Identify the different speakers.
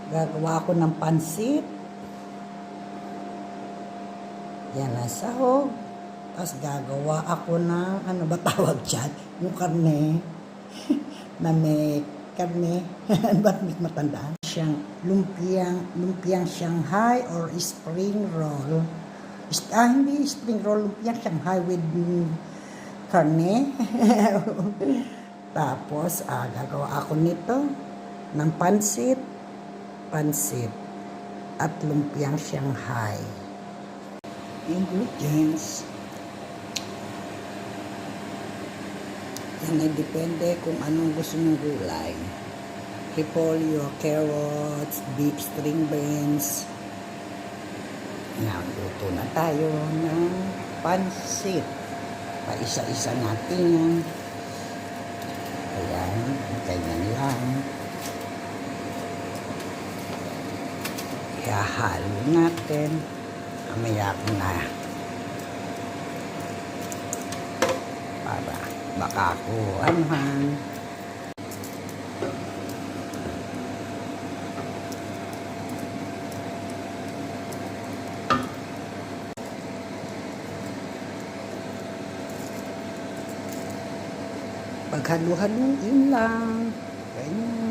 Speaker 1: Gagawa ako ng pansit. Yan ang sahog. Tapos gagawa ako ng, ano ba tawag dyan? Yung karne. Na may karne. Ba't may matandaan? Siyang lumpiang Shanghai or spring roll. Hindi spring roll, lumpiang Shanghai with karne. Tapos, gagawa ako nito ng pansit at lumpiang Shanghai. Ingredients. Yan ay depende kung anong gusto ng gulay. Repolyo, carrots, beef string beans. Yan, luto na tayo ng pansit. Paisa-isa natin yan. Ayan, ganyan lang. Ihahalo natin. Mamaya ko na. Para baka ako anuhan. Paghalo-haluin lang. Ganyan.